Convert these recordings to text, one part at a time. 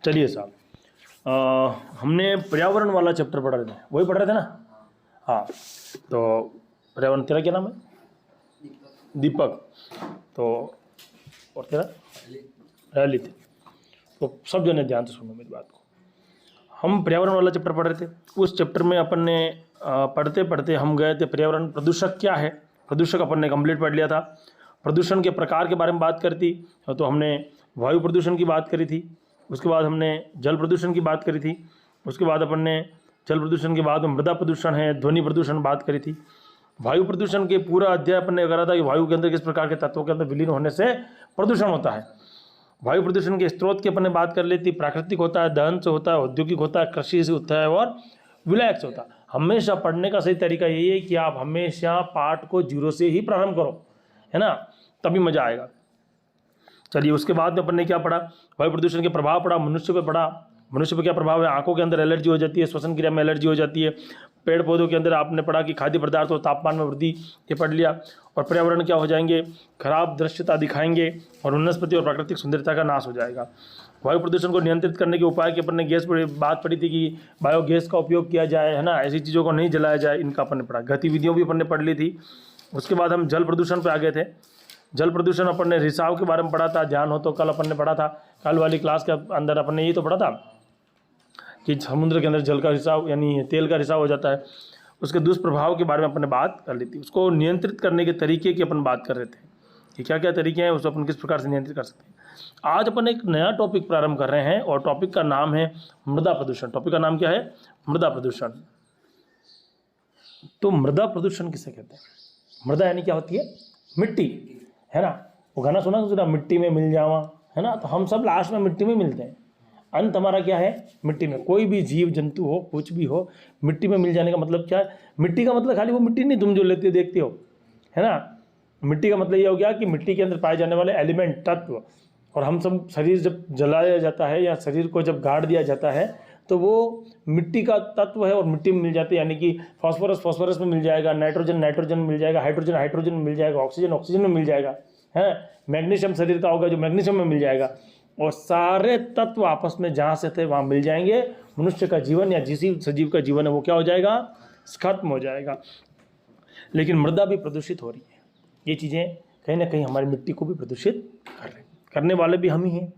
चलिए साहब, हमने पर्यावरण वाला चैप्टर पढ़ रहे थे, वही पढ़ रहे थे ना। हाँ, तो पर्यावरण, तेरा क्या नाम है? दीपक। तो और तेरा? ललित। तो सब जने ध्यान से सुनो मेरी बात को। हम पर्यावरण वाला चैप्टर पढ़ रहे थे। उस चैप्टर में अपन ने पढ़ते पढ़ते हम गए थे पर्यावरण प्रदूषक क्या है। प्रदूषक अपन ने कंप्लीट पढ़ लिया था। प्रदूषण के प्रकार के बारे में बात करी थी, तो हमने वायु प्रदूषण की बात करी थी। उसके बाद हमने जल प्रदूषण की बात करी थी। उसके बाद अपन ने जल प्रदूषण के बाद मृदा प्रदूषण है, ध्वनि प्रदूषण बात करी थी। वायु प्रदूषण के पूरा अध्याय अपन ने करा था कि वायु के अंदर किस प्रकार के तत्वों के अंदर विलीन होने से प्रदूषण होता है। वायु प्रदूषण के स्रोत की अपन ने बात कर ली थी। प्राकृतिक होता है, दहन से होता है, औद्योगिक होता है, कृषि से होता है और विलायक से होता है। हमेशा पढ़ने का सही तरीका यही है कि आप हमेशा पाठ को जीरो से ही प्रारंभ करो, है ना, तभी मजा आएगा। चलिए, उसके बाद में अपन ने क्या पढ़ा? वायु प्रदूषण के प्रभाव पढ़ा, मनुष्य पे पढ़ा। मनुष्य पे क्या प्रभाव है? आंखों के अंदर एलर्जी हो जाती है, श्वसन क्रिया में एलर्जी हो जाती है। पेड़ पौधों के अंदर आपने पढ़ा कि खाद्य पदार्थ और तापमान में वृद्धि, ये पढ़ लिया। और पर्यावरण क्या हो जाएंगे? खराब दृश्यता दिखाएंगे और वनस्पति और प्राकृतिक सुंदरता का नाश हो जाएगा। वायु प्रदूषण को नियंत्रित करने के उपाय की अपन ने बात पढ़ी थी कि बायोगैस का उपयोग किया जाए, है ना, ऐसी चीज़ों को नहीं जलाया जाए, इनका अपन ने पढ़ा। गतिविधियों भी अपन ने पढ़ ली थी। उसके बाद हम जल प्रदूषण पर आ गए थे। जल प्रदूषण अपन ने रिसाव के बारे में पढ़ा था, ध्यान हो तो कल अपन ने पढ़ा था। कल वाली क्लास के अंदर अपन ने ये तो पढ़ा था कि समुद्र के अंदर जल का रिसाव यानी तेल का रिसाव हो जाता है। उसके दुष्प्रभाव के बारे में अपन ने बात कर ली थी। उसको नियंत्रित करने के तरीके की अपन बात कर रहे थे कि क्या क्या तरीके हैं, उसको अपन किस प्रकार से नियंत्रित कर सकते हैं। आज अपन एक नया टॉपिक प्रारंभ कर रहे हैं और टॉपिक का नाम है मृदा प्रदूषण। टॉपिक का नाम क्या है? मृदा प्रदूषण। तो मृदा प्रदूषण किसे कहते हैं? मृदा यानी क्या होती है? मिट्टी, है ना। वो गाना सुना, मिट्टी में मिल जावा, है ना। तो हम सब लास्ट में मिट्टी में मिलते हैं। अंत हमारा क्या है? मिट्टी में। कोई भी जीव जंतु हो, कुछ भी हो, मिट्टी में मिल जाने का मतलब क्या है? मिट्टी का मतलब खाली वो मिट्टी नहीं तुम जो लेते देखते हो, है ना। मिट्टी का मतलब ये हो गया कि मिट्टी के अंदर पाए जाने वाले एलिमेंट, तत्व। और हम सब शरीर जब जलाया जाता है या शरीर को जब गाड़ दिया जाता है तो वो मिट्टी का तत्व है और मिट्टी में मिल जाते हैं। यानी कि फॉस्फोरस में मिल जाएगा, नाइट्रोजन में मिल जाएगा, हाइड्रोजन में मिल जाएगा, ऑक्सीजन में मिल जाएगा, है। मैग्नीशियम शरीर का होगा जो मैग्नीशियम में मिल जाएगा। और सारे तत्व आपस में जहाँ से थे वहाँ मिल जाएंगे। मनुष्य का जीवन या जिस सजीव का जीवन है वो क्या हो जाएगा? खत्म हो जाएगा। लेकिन मृदा भी प्रदूषित हो रही है। ये चीज़ें कहीं ना कहीं हमारी मिट्टी को भी प्रदूषित कर रही हैं। करने वाले भी हम ही हैं।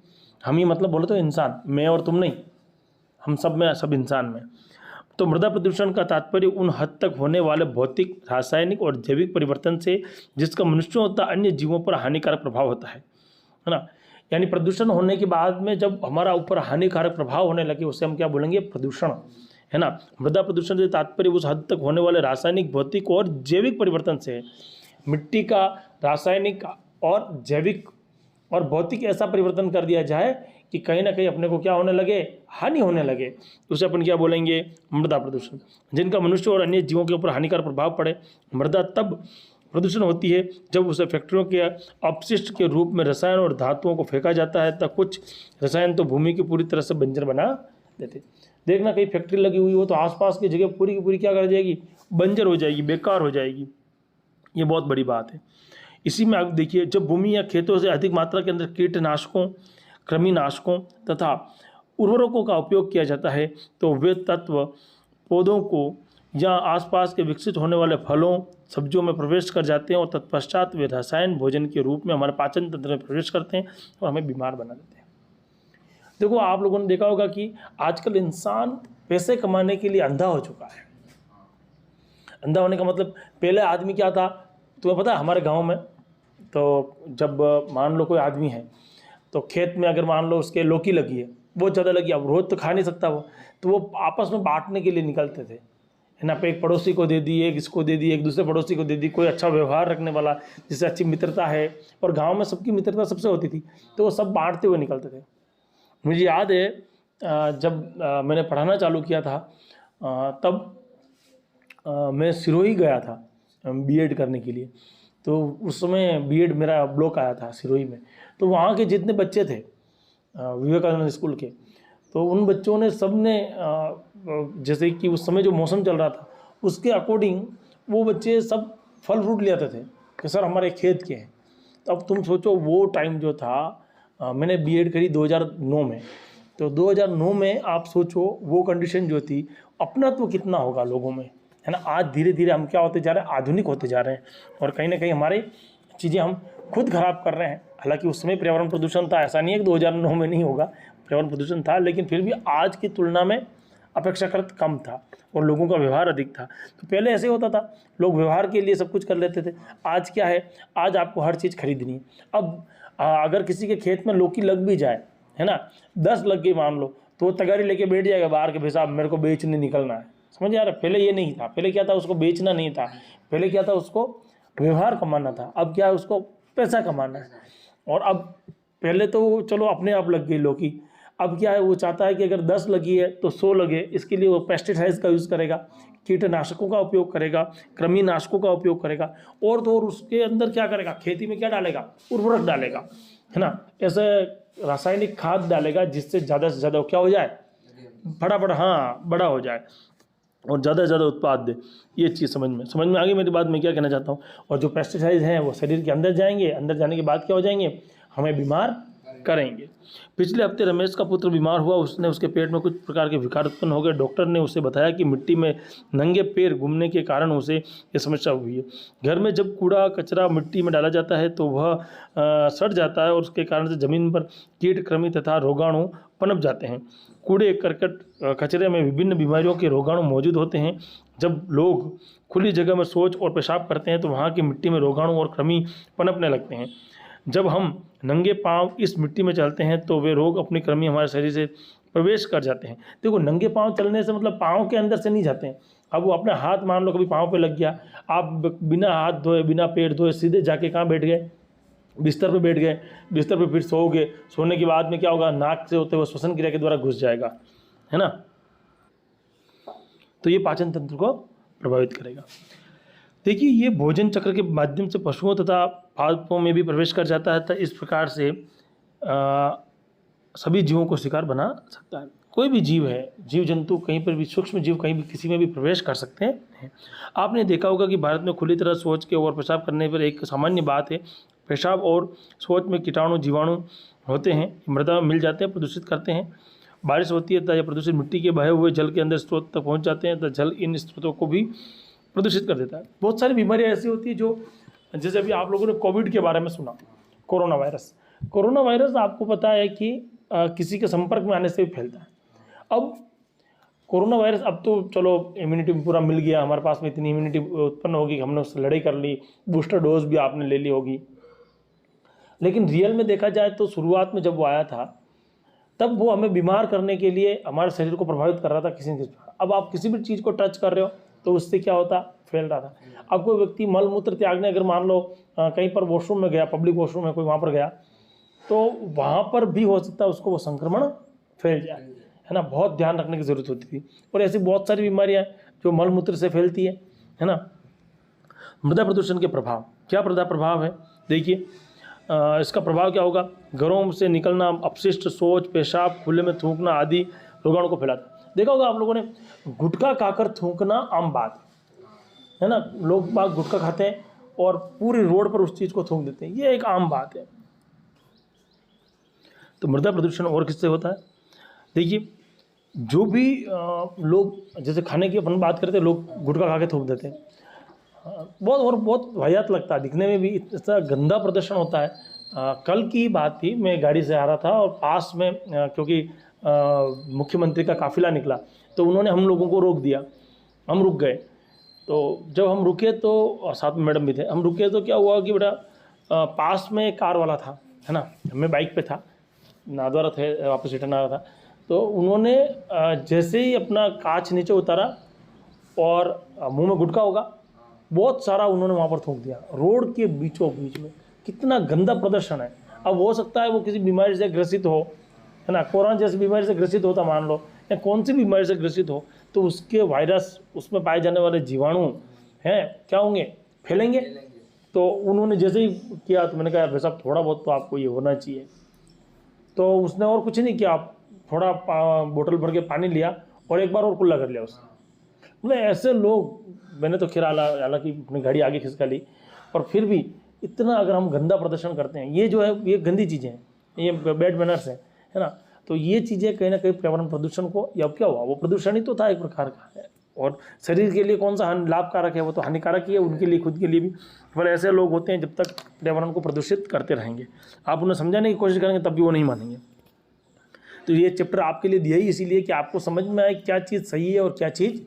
हम ही मतलब बोले तो इंसान, मैं और तुम नहीं, हम सब में, सब इंसान में। तो मृदा प्रदूषण का तात्पर्य उन हद तक होने वाले भौतिक, रासायनिक और जैविक परिवर्तन से जिसका मनुष्यों तथा अन्य जीवों पर हानिकारक प्रभाव होता है ना। यानी प्रदूषण होने के बाद में जब हमारा ऊपर हानिकारक प्रभाव होने लगे उसे हम क्या बोलेंगे? प्रदूषण, है ना। मृदा प्रदूषण से तात्पर्य उस हद तक होने वाले रासायनिक, भौतिक और जैविक परिवर्तन से है। मिट्टी का रासायनिक और जैविक और भौतिक ऐसा परिवर्तन कर दिया जाए कि कहीं ना कहीं अपने को क्या होने लगे? हानि होने लगे, उसे अपन क्या बोलेंगे? मृदा प्रदूषण। जिनका मनुष्य और अन्य जीवों के ऊपर हानिकारक प्रभाव पड़े। मृदा तब प्रदूषण होती है जब उसे फैक्ट्रियों के अपशिष्ट के रूप में रसायन और धातुओं को फेंका जाता है। तब कुछ रसायन तो भूमि की पूरी तरह से बंजर बना देते। देखना, कहीं फैक्ट्री लगी हुई हो तो आसपास की जगह पूरी की पूरी क्या कर जाएगी? बंजर हो जाएगी, बेकार हो जाएगी। ये बहुत बड़ी बात है। इसी में आप देखिए, जब भूमि या खेतों से अधिक मात्रा के अंदर कीटनाशकों, कृमिनाशकों तथा उर्वरकों का उपयोग किया जाता है तो वे तत्व पौधों को या आसपास के विकसित होने वाले फलों, सब्जियों में प्रवेश कर जाते हैं और तत्पश्चात वे रसायन भोजन के रूप में हमारे पाचन तंत्र में प्रवेश करते हैं और हमें बीमार बना देते हैं। देखो, आप लोगों ने देखा होगा कि आजकल इंसान पैसे कमाने के लिए अंधा हो चुका है। अंधा होने का मतलब, पहले आदमी क्या था तुम्हें पता है? हमारे गांव में तो जब मान लो कोई आदमी है तो खेत में अगर मान लो उसके लौकी लगी है, बहुत ज़्यादा लगी, अब रोज़ तो खा नहीं सकता वो, तो वो आपस में बांटने के लिए निकलते थे, है ना। पे एक पड़ोसी को दे दी, एक इसको दे दी, एक दूसरे पड़ोसी को दे दी। कोई अच्छा व्यवहार रखने वाला, जिससे अच्छी मित्रता है, और गांव में सबकी मित्रता सबसे होती थी, तो वो सब बांटते हुए निकलते थे। मुझे याद है जब मैंने पढ़ाना चालू किया था तब मैं सिरोही गया था बीएड करने के लिए। तो उस समय बीएड मेरा ब्लॉक आया था सिरोही में। तो वहाँ के जितने बच्चे थे विवेकानंद स्कूल के, तो उन बच्चों ने सब ने जैसे कि उस समय जो मौसम चल रहा था उसके अकॉर्डिंग वो बच्चे सब फल फ्रूट ले आते थे कि सर हमारे खेत के हैं। तो अब तुम सोचो वो टाइम जो था, मैंने बीएड करी 2009 में, तो 2009 में आप सोचो वो कंडीशन जो थी, अपना तो कितना होगा लोगों में, है ना। आज धीरे धीरे हम क्या होते जा रहे हैं, आधुनिक होते जा रहे हैं, और कहीं ना कहीं हमारे चीज़ें हम खुद खराब कर रहे हैं। हालांकि उस समय पर्यावरण प्रदूषण था, ऐसा नहीं है कि 2009 में नहीं होगा, पर्यावरण प्रदूषण था, लेकिन फिर भी आज की तुलना में अपेक्षाकृत कम था और लोगों का व्यवहार अधिक था। तो पहले ऐसे होता था, लोग व्यवहार के लिए सब कुछ कर लेते थे। आज क्या है, आज आपको हर चीज़ खरीदनी है। अब अगर किसी के खेत में लौकी लग भी जाए, है ना, 10 लग गई मान लो, तो वो तगारी लेके बैठ जाएगा बाहर के, भाई साहब मेरे को बेचने निकलना है। समझ आ रहा है, पहले ये नहीं था। पहले क्या था, उसको बेचना नहीं था, पहले क्या था, उसको व्यवहार कमाना था। अब क्या है, उसको पैसा कमाना है। और अब पहले तो चलो अपने आप लग गई लौकी, अब क्या है, वो चाहता है कि अगर 10 लगी है तो 100 लगे। इसके लिए वो पेस्टिसाइड्स का यूज़ करेगा, कीटनाशकों का उपयोग करेगा, कृमिनाशकों का उपयोग करेगा, और तो और उसके अंदर क्या करेगा, खेती में क्या डालेगा, उर्वरक डालेगा, है ना, ऐसे रासायनिक खाद डालेगा, जिससे ज़्यादा से ज़्यादा क्या हो जाए, फटाफट हाँ बड़ा हो जाए और ज़्यादा से ज़्यादा उत्पाद दे। ये चीज़ समझ में आ गई मेरी बात। मैं क्या कहना चाहता हूँ। और जो पेस्टिसाइड हैं वो शरीर के अंदर जाएंगे, अंदर जाने के बाद क्या हो जाएंगे, हमें बीमार करेंगे। पिछले हफ्ते रमेश का पुत्र बीमार हुआ, उसके पेट में कुछ प्रकार के विकार उत्पन्न हो गए। डॉक्टर ने उसे बताया कि मिट्टी में नंगे पैर घूमने के कारण उसे ये समस्या हुई है। घर में जब कूड़ा कचरा मिट्टी में डाला जाता है तो वह सड़ जाता है और उसके कारण से जमीन पर कीट कृमि तथा रोगाणु पनप जाते हैं। कूड़े करकट कचरे में विभिन्न बीमारियों के रोगाणु मौजूद होते हैं। जब लोग खुली जगह में शौच और पेशाब करते हैं तो वहाँ की मिट्टी में रोगाणु और कृमि पनपने लगते हैं। जब हम नंगे पांव इस मिट्टी में चलते हैं तो वे रोग अपनी कृमि हमारे शरीर से प्रवेश कर जाते हैं। देखो, नंगे पांव चलने से मतलब पांव के अंदर से नहीं जाते हैं। अब वो अपना हाथ मान लो कभी पांव पे लग गया, आप बिना हाथ धोए बिना पेट धोए सीधे जाके कहाँ बैठ गए, बिस्तर पे बैठ गए, बिस्तर पे फिर सोओगे, सोने के बाद में क्या होगा, नाक से होते हुए श्वसन क्रिया के द्वारा घुस जाएगा, है ना। तो ये पाचन तंत्र को प्रभावित करेगा। देखिए, ये भोजन चक्र के माध्यम से पशुओं तथा पादपों में भी प्रवेश कर जाता है। तो इस प्रकार से सभी जीवों को शिकार बना सकता है। कोई भी जीव है, जीव जंतु कहीं पर भी, सूक्ष्म जीव कहीं भी किसी में भी प्रवेश कर सकते हैं। आपने देखा होगा कि भारत में खुली तरह शौच के और पेशाब करने पर एक सामान्य बात है। पेशाब और शौच में कीटाणु जीवाणु होते हैं, मृदा में मिल जाते हैं, प्रदूषित करते हैं। बारिश होती है तो यह प्रदूषित मिट्टी के बहे हुए जल के अंदर स्रोत तक पहुँच जाते हैं, तो जल इन स्रोतों को भी प्रदूषित कर देता है। बहुत सारी बीमारियां ऐसी होती है जो, जैसे अभी आप लोगों ने कोविड के बारे में सुना, कोरोना वायरस आपको पता है कि किसी के संपर्क में आने से भी फैलता है। अब कोरोना वायरस, अब तो चलो इम्यूनिटी पूरा मिल गया, हमारे पास में इतनी इम्यूनिटी उत्पन्न होगी कि हमने उससे लड़ाई कर ली, बूस्टर डोज भी आपने ले ली होगी। लेकिन रियल में देखा जाए तो शुरुआत में जब वो आया था तब वो हमें बीमार करने के लिए हमारे शरीर को प्रभावित कर रहा था किसी न किसी। अब आप किसी भी चीज़ को टच कर रहे हो तो उससे क्या होता, फैल रहा था। अब कोई व्यक्ति मल मूत्र त्यागने अगर मान लो कहीं पर वॉशरूम में गया, पब्लिक वॉशरूम में कोई वहाँ पर गया, तो वहाँ पर भी हो सकता है उसको वो संक्रमण फैल जाए, है ना। बहुत ध्यान रखने की ज़रूरत होती थी। और ऐसी बहुत सारी बीमारियाँ जो मल मूत्र से फैलती है ना। मृदा प्रदूषण के प्रभाव, क्या प्रभाव है, देखिए इसका प्रभाव क्या होगा। घरों से निकलना अपशिष्ट, शौच, पेशाब, खुले में थूकना आदि रोगाणु को फैलाता है। देखा होगा आप लोगों ने, गुटखा खाकर थूकना आम बात है ना। लोग बाग गुटखा खाते हैं और पूरी रोड पर उस चीज़ को थूक देते हैं, ये एक आम बात है। तो मृदा प्रदूषण और किससे होता है, देखिए जो भी लोग, जैसे खाने की अपन बात करते हैं, लोग गुटखा खा के थूक देते हैं, बहुत वाहियात लगता है, दिखने में भी इतना गंदा प्रदर्शन होता है। कल की बात थी, मैं गाड़ी से आ रहा था और पास में क्योंकि मुख्यमंत्री का काफिला निकला तो उन्होंने हम लोगों को रोक दिया, हम रुक गए। तो जब हम रुके तो साथ में मैडम भी थे, हम रुके तो क्या हुआ कि बेटा पास में एक कार वाला था, है ना, मैं बाइक पे था, नादवारा थे, वापस रिटर्न आ रहा था। तो उन्होंने जैसे ही अपना कांच नीचे उतारा और मुंह में गुटखा होगा, बहुत सारा उन्होंने वहाँ पर थूक दिया रोड के बीचों बीच में। कितना गंदा प्रदर्शन है। अब हो सकता है वो किसी बीमारी से ग्रसित हो, है ना, कोरोना जैसी बीमारी से ग्रसित होता मान लो, या कौन सी बीमारी से ग्रसित हो, तो उसके वायरस, उसमें पाए जाने वाले जीवाणु हैं क्या होंगे, फैलेंगे। तो उन्होंने जैसे ही किया तो मैंने कहा भाई साहब थोड़ा बहुत तो आपको ये होना चाहिए। तो उसने और कुछ नहीं किया, थोड़ा बोतल भर के पानी लिया और एक बार और कुल्ला कर लिया उसने। मतलब ऐसे लोग, मैंने तो खैर हालांकि अपनी गाड़ी आगे खिसका ली, और फिर भी इतना अगर हम गंदा प्रदर्शन करते हैं, ये जो है ये गंदी चीज़ें हैं, ये बैड मैनर्स है ना। तो ये चीज़ें कहीं ना कहीं पर्यावरण प्रदूषण को, या क्या हुआ, वो प्रदूषण ही तो था एक प्रकार का है। और शरीर के लिए कौन सा लाभकारक है, वो तो हानिकारक ही है उनके लिए, खुद के लिए भी। पर ऐसे लोग होते हैं जब तक पर्यावरण को प्रदूषित करते रहेंगे, आप उन्हें समझाने की कोशिश करेंगे तब भी वो नहीं मानेंगे। तो ये चैप्टर आपके लिए दिया ही इसीलिए कि आपको समझ में आए क्या चीज़ सही है और क्या चीज़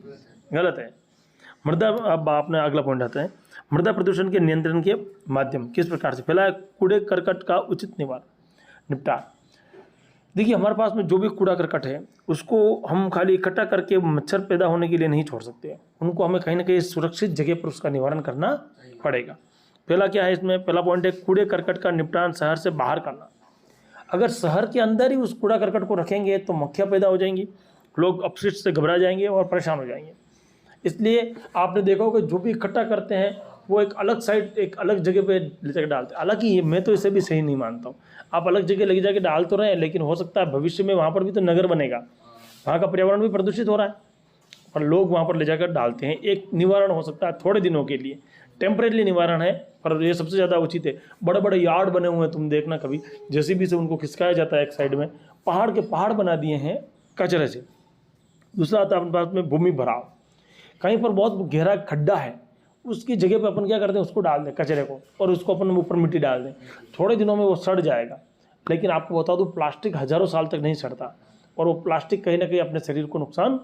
गलत है। मृदा, अब आपने अगला पॉइंट आता है, मृदा प्रदूषण के नियंत्रण के माध्यम किस प्रकार से। पहला है कूड़े करकट का उचित निपटान। देखिए, हमारे पास में जो भी कूड़ा करकट है उसको हम खाली इकट्ठा करके मच्छर पैदा होने के लिए नहीं छोड़ सकते, उनको हमें कहीं ना कहीं सुरक्षित जगह पर उसका निवारण करना पड़ेगा। पहला क्या है इसमें, पहला पॉइंट है कूड़े करकट का निपटान शहर से बाहर करना। अगर शहर के अंदर ही उस कूड़ा करकट को रखेंगे तो मक्खियाँ पैदा हो जाएंगी, लोग अपशिष्ट से घबरा जाएंगे और परेशान हो जाएंगे। इसलिए आपने देखा होगा जो भी इकट्ठा करते हैं वो एक अलग साइड, एक अलग जगह पे ले जाकर डालते हैं। हालांकि मैं तो इसे भी सही नहीं मानता हूँ, आप अलग जगह ले जाके डाल तो रहे हैं, लेकिन हो सकता है भविष्य में वहाँ पर भी तो नगर बनेगा, वहाँ का पर्यावरण भी प्रदूषित हो रहा है, पर लोग वहाँ पर ले जाकर डालते हैं। एक निवारण हो सकता है थोड़े दिनों के लिए, टेम्परेरी निवारण है, पर ये सबसे ज़्यादा उचित है। बड़े बड़े यार्ड बने हुए हैं, तुम देखना कभी जेसीबी से उनको खिसकाया जाता है, एक साइड में पहाड़ के पहाड़ बना दिए हैं कचरे से। दूसरा आता है अपने पास में भूमि भराव, कहीं पर बहुत गहरा खड्डा है, उसकी जगह पे अपन क्या करते हैं, उसको डाल दें कचरे को, और उसको अपन ऊपर मिट्टी डाल दें, थोड़े दिनों में वो सड़ जाएगा। लेकिन आपको बता दूं, प्लास्टिक हज़ारों साल तक नहीं सड़ता, और वो प्लास्टिक कहीं ना कहीं अपने शरीर को नुकसान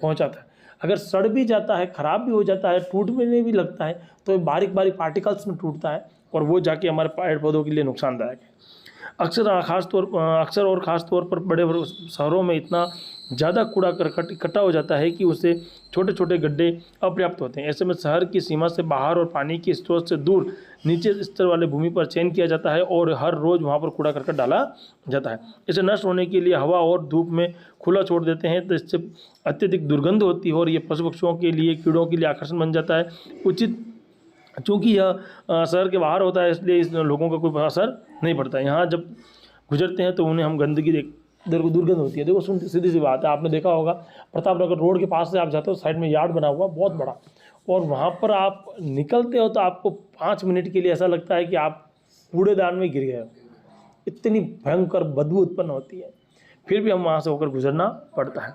पहुंचाता है। अगर सड़ भी जाता है, ख़राब भी हो जाता है, टूटने भी लगता है, तो बारीक बारीक पार्टिकल्स में टूटता है, और वो जाके हमारे पेड़ पौधों के लिए नुकसानदायक है। अक्सर और ख़ास तौर पर बड़े शहरों में इतना ज़्यादा कूड़ा करकट इकट्ठा हो जाता है कि उससे छोटे छोटे गड्ढे अपर्याप्त होते हैं। ऐसे में शहर की सीमा से बाहर और पानी के स्रोत से दूर नीचे स्तर वाले भूमि पर चयन किया जाता है, और हर रोज़ वहाँ पर कूड़ा करकट डाला जाता है। इसे नष्ट होने के लिए हवा और धूप में खुला छोड़ देते हैं, तो इससे अत्यधिक दुर्गंध होती है, और ये पशु पक्षियों के लिए, कीड़ों के लिए आकर्षण बन जाता है। उचित, चूँकि यह शहर के बाहर होता है, इसलिए इस लोगों का कोई असर नहीं पड़ता है। यहाँ जब गुजरते हैं तो उन्हें हम गंदगी दुर्गंध होती है। देखो सीधी सी बात है, आपने देखा होगा प्रतापनगर रोड के पास से आप जाते हो, साइड में यार्ड बना हुआ बहुत बड़ा, और वहाँ पर आप निकलते हो तो आपको 5 मिनट के लिए ऐसा लगता है कि आप कूड़ेदान में गिर गए हो, इतनी भयंकर बदबू उत्पन्न होती है, फिर भी हम वहाँ से होकर गुजरना पड़ता है।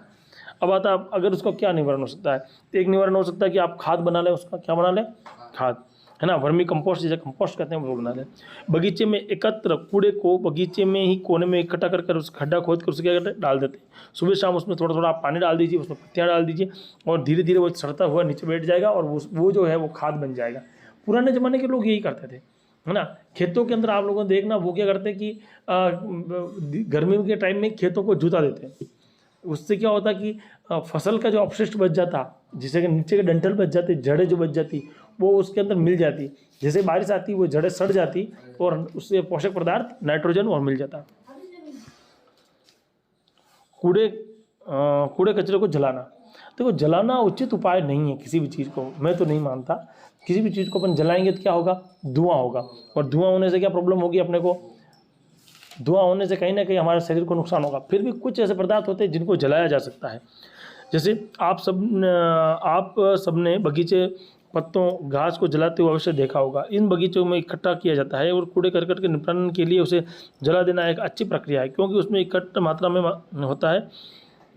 अब आता है, अगर उसका क्या निवारण हो सकता है, तो एक निवारण हो सकता है कि आप खाद बना लें, उसका क्या बना लें, खाद, है ना, वर्मी कंपोस्ट, जिसे कंपोस्ट कहते हैं, वो बना लें। बगीचे में एकत्र कूड़े को बगीचे में ही कोने में इकट्ठा कर उस खड्डा खोद कर उसके क्या करते हैं, डाल देते हैं। सुबह शाम उसमें थोड़ा थोड़ा आप पानी डाल दीजिए, उसमें पत्तियाँ डाल दीजिए, और धीरे धीरे वो सड़ता हुआ नीचे बैठ जाएगा, और वो जो है वो खाद बन जाएगा। पुराने ज़माने के लोग यही करते थे, है ना। खेतों के अंदर आप लोगों ने देखना, वो क्या करते हैं कि गर्मी के टाइम में खेतों को जुता देते हैं। उससे क्या होता कि फसल का जो अपशिष्ट बच जाता, जिसे कि नीचे के डंठल बच जाते, जड़ें जो बच जाती, वो उसके अंदर मिल जाती। जैसे बारिश आती वो जड़ें सड़ जाती, और उससे पोषक पदार्थ नाइट्रोजन और मिल जाता। कूड़े कचरे को जलाना, देखो जलाना उचित उपाय नहीं है किसी भी चीज़ को, मैं तो नहीं मानता। किसी भी चीज़ को अपन जलाएंगे तो क्या होगा, धुआं होगा, और धुआं होने से क्या प्रॉब्लम होगी अपने को, धुआं होने से कहीं ना कहीं हमारे शरीर को नुकसान होगा। फिर भी कुछ ऐसे पदार्थ होते हैं जिनको जलाया जा सकता है, जैसे आप सब ने बगीचे पत्तों घास को जलाते हुए अवश्य देखा होगा। इन बगीचों में इकट्ठा किया जाता है, और कूड़े करकट के निपटान के लिए उसे जला देना एक अच्छी प्रक्रिया है, क्योंकि उसमें इकट्ठ मात्रा में होता है,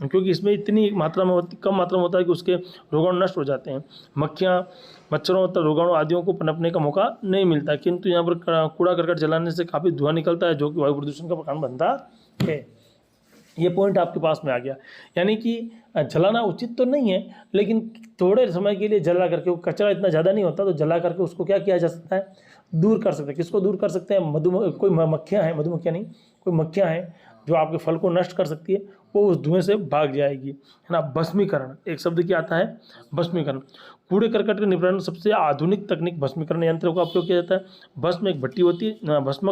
क्योंकि इसमें इतनी मात्रा में कम मात्रा में होता है कि उसके रोगाणु नष्ट हो जाते हैं। मक्खियाँ, मच्छरों तथा रोगाणु आदियों को पनपने का मौका नहीं मिलता। किंतु यहाँ पर कूड़ा करकट जलाने से काफ़ी धुआं निकलता है, जो कि वायु प्रदूषण का कारण बनता है। ये पॉइंट आपके पास में आ गया, यानी कि जलाना उचित तो नहीं है, लेकिन थोड़े समय के लिए जला करके, कचरा इतना ज़्यादा नहीं होता, तो जला करके उसको क्या किया जा सकता है, दूर कर सकते हैं। किसको दूर कर सकते हैं, कोई मक्खियाँ हैं, मधुमक्खियाँ नहीं, कोई मक्खियाँ हैं जो आपके फल को नष्ट कर सकती है, वो उस धुएं से भाग जाएगी, है ना। भस्मीकरण, एक शब्द क्या आता है, भस्मीकरण। कूड़े करकट के निपटान सबसे आधुनिक तकनीक भस्मीकरण यंत्र का उपयोग किया जाता है। भस्मक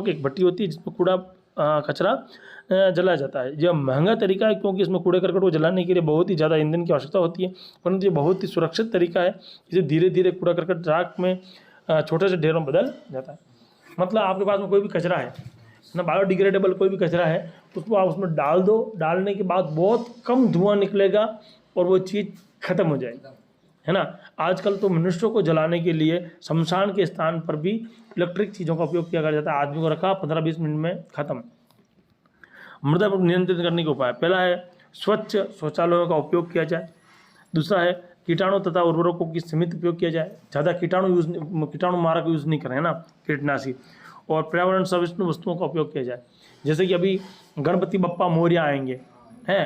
एक भट्टी होती है जिसमें कूड़ा कचरा जलाया जाता है। यह महंगा तरीका है, क्योंकि इसमें कूड़े करकट को जलाने के लिए बहुत ही ज़्यादा ईंधन की आवश्यकता होती है, परंतु ये बहुत ही सुरक्षित तरीका है। इसे धीरे धीरे कूड़ा करकट राख में छोटे से ढेरों में बदल जाता है। मतलब आपके पास में कोई भी कचरा है ना, बायोडिग्रेडेबल कोई भी कचरा है, उसको आप उसमें डाल दो, डालने के बाद बहुत कम धुआं निकलेगा और वो चीज़ खत्म हो जाएगी, है ना। आजकल तो मनुष्यों को जलाने के लिए शमशान के स्थान पर भी इलेक्ट्रिक चीज़ों का उपयोग किया जाता है। आदमी को रखा, 15-20 मिनट में ख़त्म। मृदा नियंत्रित करने के उपाय, पहला है स्वच्छ शौचालयों का उपयोग किया जाए। दूसरा है कीटाणु तथा उर्वरकों की सीमित उपयोग किया जाए, ज़्यादा कीटाणु मारक यूज़ नहीं करें, है ना, कीटनाशी। और पर्यावरण सहिष्णु वस्तुओं का उपयोग किया जाए। जैसे कि अभी गणपति बप्पा मोरया आएंगे हैं,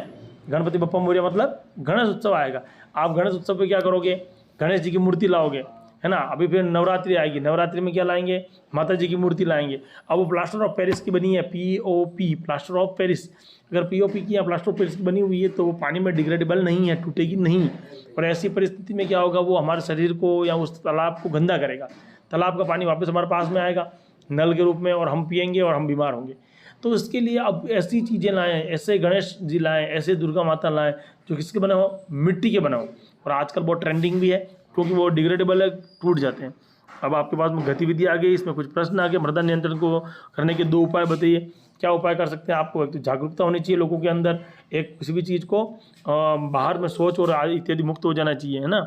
गणपति बप्पा मोरया मतलब गणेश उत्सव आएगा। आप गणेश उत्सव पे क्या करोगे, गणेश जी की मूर्ति लाओगे, है ना। अभी फिर नवरात्रि आएगी, नवरात्रि में क्या लाएंगे, माता जी की मूर्ति लाएंगे। अब वो प्लास्टर ऑफ पेरिस की बनी है, POP प्लास्टर ऑफ पेरिस, अगर POP की या प्लास्टर ऑफ पेरिस की बनी हुई है तो वो पानी में डिग्रेडेबल नहीं है, टूटेगी नहीं। और ऐसी परिस्थिति में क्या होगा, वो हमारे शरीर को या उस तालाब को गंदा करेगा, तालाब का पानी वापस हमारे पास में आएगा नल के रूप में, और हम पिएंगे और हम बीमार होंगे। तो इसके लिए अब ऐसी चीज़ें लाएँ, ऐसे गणेश जी लाएँ, ऐसे दुर्गा माता लाएँ जो किसके बने हो, मिट्टी के बने हो। और आजकल बहुत ट्रेंडिंग भी है क्योंकि वो डिग्रेडेबल है, टूट जाते हैं। अब आपके पास में गतिविधि आ गई, इसमें कुछ प्रश्न आ गए। मृदा नियंत्रण को करने के 2 उपाय बताइए, क्या उपाय कर सकते हैं। आपको एक तो जागरूकता होनी चाहिए लोगों के अंदर, एक किसी भी चीज़ को बाहर में सोच और इत्यादि मुक्त हो जाना चाहिए, है ना।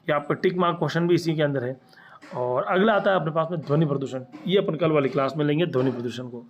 ये आपका टिक मार्क क्वेश्चन भी इसी के अंदर है। और अगला आता है अपने पास में ध्वनि प्रदूषण, ये अपन कल वाली क्लास में लेंगे ध्वनि प्रदूषण को।